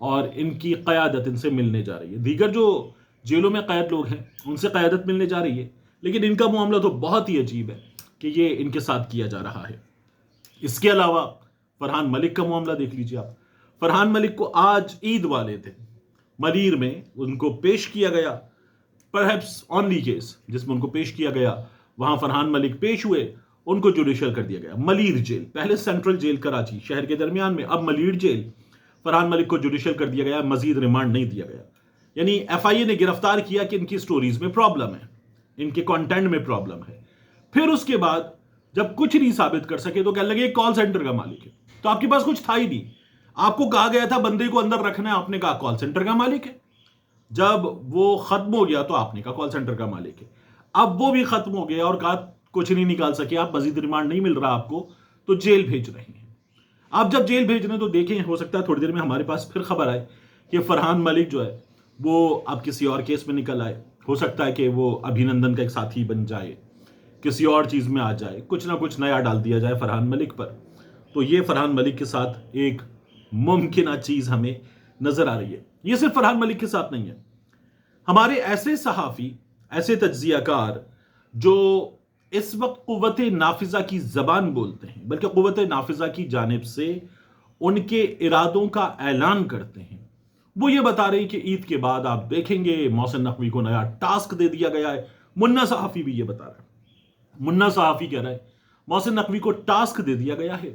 اور ان کی قیادت ان سے ملنے جا رہی ہے. دیگر جو جیلوں میں قید لوگ ہیں ان سے قیادت ملنے جا رہی ہے، لیکن ان کا معاملہ تو بہت ہی عجیب ہے کہ یہ ان کے ساتھ کیا جا رہا ہے. اس کے علاوہ فرحان ملک کا معاملہ دیکھ لیجیے آپ. فرحان ملک کو آج عید والے تھے ملیر میں ان کو پیش کیا گیا، پرہیپس اونلی کیس جس میں ان کو پیش کیا گیا، وہاں فرحان ملک پیش ہوئے، ان کو جوڈیشل کر دیا گیا. ملیر جیل، پہلے سینٹرل جیل کراچی شہر کے درمیان میں، اب ملیر جیل. فرحان ملک کو جوڈیشل کر دیا گیا، مزید ریمانڈ نہیں دیا گیا. یعنی ایف آئی اے نے گرفتار کیا کہ ان کی سٹوریز میں پرابلم ہے، ان کے کانٹینٹ میں پرابلم ہے. پھر اس کے بعد جب کچھ نہیں ثابت کر سکے تو کہنے لگے کال سینٹر کا مالک ہے. تو آپ کے پاس کچھ تھا ہی نہیں. آپ کو کہا گیا تھا بندے کو اندر رکھنا ہے، آپ نے کہا کال سینٹر کا مالک ہے. جب وہ ختم ہو گیا تو آپ نے کہا کال سینٹر کا مالک ہے. اب وہ بھی ختم ہو گیا اور کہا کچھ نہیں نکال سکے آپ، مزید ریمانڈ نہیں مل رہا آپ کو، تو جیل بھیج رہے ہیں. آپ جب جیل بھیج رہے ہیں تو دیکھیں، ہو سکتا ہے تھوڑی دیر میں ہمارے پاس پھر خبر آئے کہ فرحان ملک جو ہے وہ اب کسی اور کیس میں نکل آئے. ہو سکتا ہے کہ وہ ابھینندن کا ایک ساتھی بن جائے، کسی اور چیز میں آ جائے، کچھ نہ کچھ نیا ڈال دیا جائے فرحان ملک پر. تو یہ فرحان ملک کے ساتھ ایک ممکنہ چیز ہمیں نظر آ رہی ہے. یہ صرف فرحان ملک کے ساتھ نہیں ہے، ہمارے ایسے صحافی، ایسے تجزیہ کار جو اس وقت قوت نافذہ کی زبان بولتے ہیں، بلکہ قوت نافذہ کی جانب سے ان کے ارادوں کا اعلان کرتے ہیں، وہ یہ بتا رہے ہیں کہ عید کے بعد آپ دیکھیں گے محسن نقوی کو نیا ٹاسک دے دیا گیا ہے. منا صحافی بھی یہ بتا رہا ہے، منا صحافی کہہ رہا ہے محسن نقوی کو ٹاسک دے دیا گیا ہے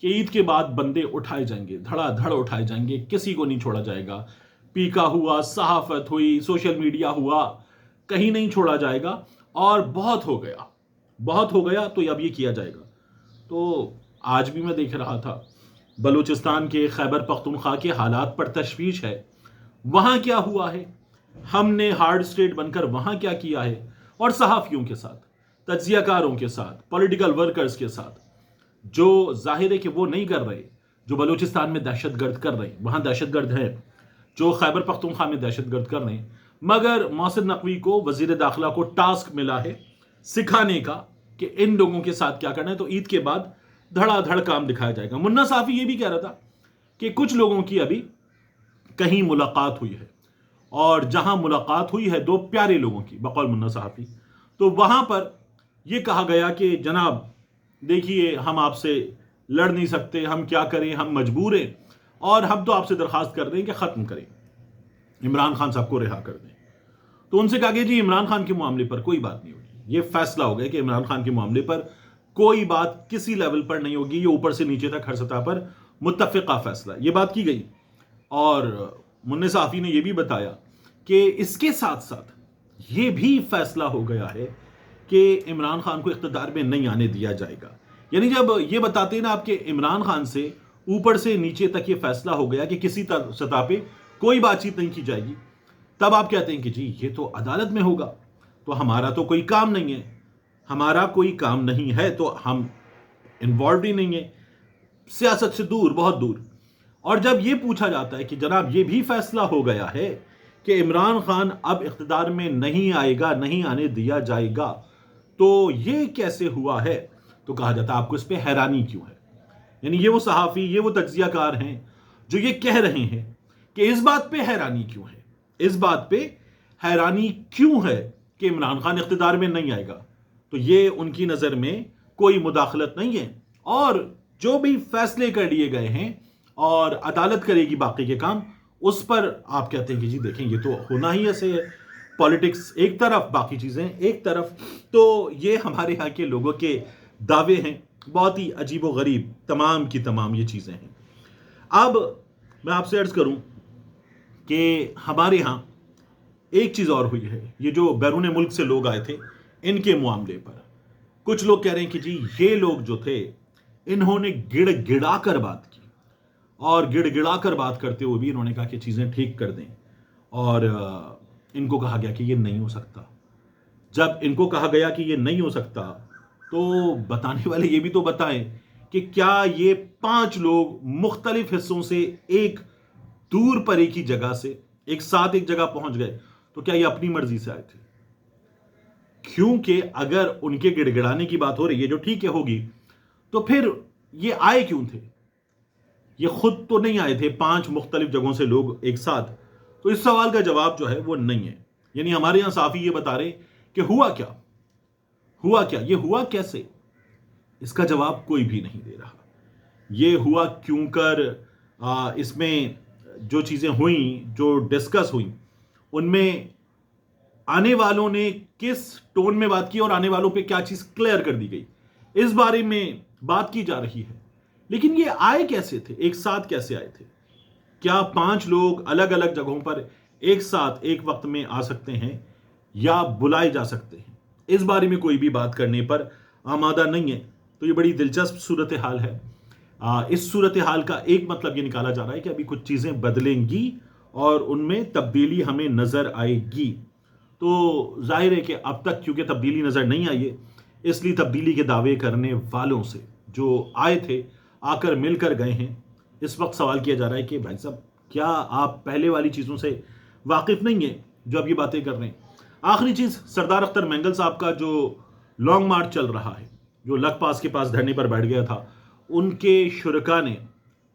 کہ عید کے بعد بندے اٹھائے جائیں گے، دھڑا دھڑ اٹھائے جائیں گے، کسی کو نہیں چھوڑا جائے گا. پیکا ہوا، صحافت ہوئی، سوشل میڈیا ہوا، کہیں نہیں چھوڑا جائے گا. اور بہت ہو گیا، بہت ہو گیا تو اب یہ کیا جائے گا. تو آج بھی میں دیکھ رہا تھا بلوچستان کے خیبر پختونخوا کے حالات پر تشویش ہے. وہاں کیا ہوا ہے، ہم نے ہارڈ اسٹیٹ بن کر وہاں کیا کیا ہے، اور صحافیوں کے ساتھ، تجزیہ کاروں کے ساتھ، پولیٹیکل ورکرز کے ساتھ، جو ظاہر ہے کہ وہ نہیں کر رہے، جو بلوچستان میں دہشت گرد کر رہے ہیں، وہاں دہشت گرد ہیں، جو خیبر پختونخوا میں دہشت گرد کر رہے ہیں. مگر محسن نقوی کو وزیر داخلہ کو ٹاسک ملا ہے سکھانے کا کہ ان لوگوں کے ساتھ کیا کرنا ہے. تو عید کے بعد دھڑا دھڑ کام دکھایا جائے گا. منا صافی یہ بھی کہہ رہا تھا کہ کچھ لوگوں کی ابھی کہیں ملاقات ہوئی ہے، اور جہاں ملاقات ہوئی ہے دو پیارے لوگوں کی بقول منا صحافی، تو وہاں پر یہ کہا گیا کہ جناب دیکھیے ہم آپ سے لڑ نہیں سکتے، ہم کیا کریں، ہم مجبور ہیں، اور ہم تو آپ سے درخواست کر دیں کہ ختم کریں، عمران خان صاحب کو رہا کر دیں. تو ان سے کہا کہ جی عمران خان کے معاملے پر کوئی بات نہیں ہوگی. یہ فیصلہ ہو گیا کہ عمران خان کے معاملے پر کوئی بات کسی لیول پر نہیں ہوگی، یہ اوپر سے نیچے تک ہر سطح پر متفقہ فیصلہ، یہ بات کی گئی. اور منع صحافی نے یہ بھی بتایا کہ اس کے ساتھ ساتھ یہ بھی فیصلہ ہو گیا ہے کہ عمران خان کو اقتدار میں نہیں آنے دیا جائے گا. یعنی جب یہ بتاتے ہیں نا آپ کہ عمران خان سے اوپر سے نیچے تک یہ فیصلہ ہو گیا کہ کسی سطح پہ کوئی بات چیت نہیں کی جائے گی، تب آپ کہتے ہیں کہ جی یہ تو عدالت میں ہوگا، تو ہمارا تو کوئی کام نہیں ہے، ہمارا کوئی کام نہیں ہے، تو ہم انوالوڈ ہی نہیں ہیں، سیاست سے دور، بہت دور. اور جب یہ پوچھا جاتا ہے کہ جناب یہ بھی فیصلہ ہو گیا ہے کہ عمران خان اب اقتدار میں نہیں آئے گا، نہیں آنے دیا جائے گا، تو یہ کیسے ہوا ہے، تو کہا جاتا ہے آپ کو اس پہ حیرانی کیوں ہے. یعنی یہ وہ صحافی، یہ وہ تجزیہ کار ہیں جو یہ کہہ رہے ہیں کہ اس بات پہ حیرانی کیوں ہے، اس بات پہ حیرانی کیوں ہے کہ عمران خان اقتدار میں نہیں آئے گا. تو یہ ان کی نظر میں کوئی مداخلت نہیں ہے، اور جو بھی فیصلے کر لیے گئے ہیں اور عدالت کرے گی باقی کے کام، اس پر آپ کہتے ہیں کہ جی دیکھیں یہ تو ہونا ہی ایسے ہے، پالیٹکس ایک طرف، باقی چیزیں ایک طرف. تو یہ ہمارے یہاں کے لوگوں کے دعوے ہیں، بہت ہی عجیب و غریب تمام کی تمام یہ چیزیں ہیں. اب میں آپ سے عرض کروں کہ ہمارے ہاں ایک چیز اور ہوئی ہے، یہ جو بیرون ملک سے لوگ آئے تھے ان کے معاملے پر کچھ لوگ کہہ رہے ہیں کہ جی یہ لوگ جو تھے انہوں نے گڑ گڑا کر بات کی، اور گڑ گڑا کر بات کرتے ہوئے بھی انہوں نے کہا کہ چیزیں ٹھیک کر دیں، اور ان کو کہا گیا کہ یہ نہیں ہو سکتا. جب ان کو کہا گیا کہ یہ نہیں ہو سکتا تو بتانے والے یہ بھی تو بتائیں کہ کیا یہ 5 لوگ مختلف حصوں سے ایک دور پرے کی جگہ سے ایک ساتھ ایک جگہ پہنچ گئے تو کیا یہ اپنی مرضی سے آئے تھے؟ کیونکہ اگر ان کے گڑ گڑانے کی بات ہو رہی ہے جو ٹھیک ہے ہوگی، تو پھر یہ آئے کیوں تھے؟ یہ خود تو نہیں آئے تھے، 5 مختلف جگہوں سے لوگ ایک ساتھ. تو اس سوال کا جواب جو ہے وہ نہیں ہے. یعنی ہمارے یہاں صحافی یہ بتا رہے کہ ہوا کیا، ہوا کیا، یہ ہوا کیسے، اس کا جواب کوئی بھی نہیں دے رہا. یہ ہوا کیوں کر، اس میں جو چیزیں ہوئیں، جو ڈسکس ہوئیں، ان میں آنے والوں نے کس ٹون میں بات کی اور آنے والوں پہ کیا چیز کلیئر کر دی گئی، اس بارے میں بات کی جا رہی ہے. لیکن یہ آئے کیسے تھے، ایک ساتھ کیسے آئے تھے؟ کیا 5 لوگ الگ الگ جگہوں پر ایک ساتھ ایک وقت میں آ سکتے ہیں یا بلائے جا سکتے ہیں؟ اس بارے میں کوئی بھی بات کرنے پر آمادہ نہیں ہے. تو یہ بڑی دلچسپ صورتحال ہے. اس صورتحال کا ایک مطلب یہ نکالا جا رہا ہے کہ ابھی کچھ چیزیں بدلیں گی اور ان میں تبدیلی ہمیں نظر آئے گی. تو ظاہر ہے کہ اب تک کیونکہ تبدیلی نظر نہیں آئی ہے، اس لیے تبدیلی کے دعوے کرنے والوں سے جو آئے تھے، آ کر مل کر گئے ہیں، اس وقت سوال کیا جا رہا ہے کہ بھائی صاحب کیا آپ پہلے والی چیزوں سے واقف نہیں ہیں جو اب یہ باتیں کر رہے ہیں؟ آخری چیز، سردار اختر مینگل صاحب کا جو لانگ مارچ چل رہا ہے، جو لکھ پاس کے پاس دھرنے پر بیٹھ گیا تھا، ان کے شرکاء نے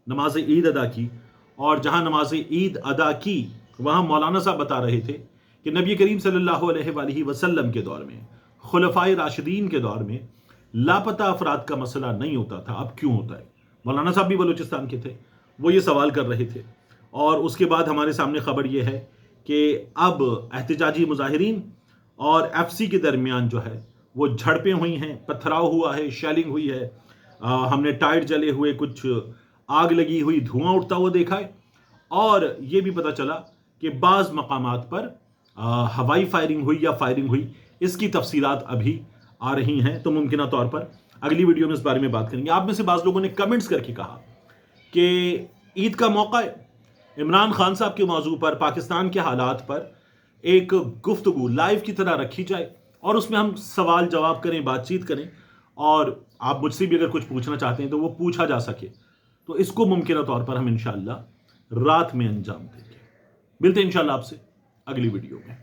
نماز عید ادا کی، اور جہاں نماز عید ادا کی وہاں مولانا صاحب بتا رہے تھے کہ نبی کریم صلی اللہ علیہ وآلہ وسلم کے دور میں، خلفائے راشدین کے دور میں لاپتہ افراد کا مسئلہ نہیں ہوتا تھا، اب کیوں ہوتا ہے؟ مولانا صاحب بھی بلوچستان کے تھے، وہ یہ سوال کر رہے تھے. اور اس کے بعد ہمارے سامنے خبر یہ ہے کہ اب احتجاجی مظاہرین اور ایف سی کے درمیان جو ہے وہ جھڑپیں ہوئی ہیں، پتھراؤ ہوا ہے، شیلنگ ہوئی ہے. ہم نے ٹائر جلے ہوئے، کچھ آگ لگی ہوئی، دھواں اٹھتا ہوا دیکھا ہے. اور یہ بھی پتہ چلا کہ بعض مقامات پر ہوائی فائرنگ ہوئی یا فائرنگ ہوئی. اس کی تفصیلات ابھی آ رہی ہیں، تو ممکنہ طور پر اگلی ویڈیو میں اس بارے میں بات کریں گے. آپ میں سے بعض لوگوں نے کمنٹس کر کے کہا کہ عید کا موقع ہے، عمران خان صاحب کے موضوع پر، پاکستان کے حالات پر ایک گفتگو لائیو کی طرح رکھی جائے اور اس میں ہم سوال جواب کریں، بات چیت کریں، اور آپ مجھ سے بھی اگر کچھ پوچھنا چاہتے ہیں تو وہ پوچھا جا سکے. تو اس کو ممکنہ طور پر ہم انشاءاللہ رات میں انجام دیں گے. ملتے ہیں انشاءاللہ آپ سے اگلی ویڈیو میں.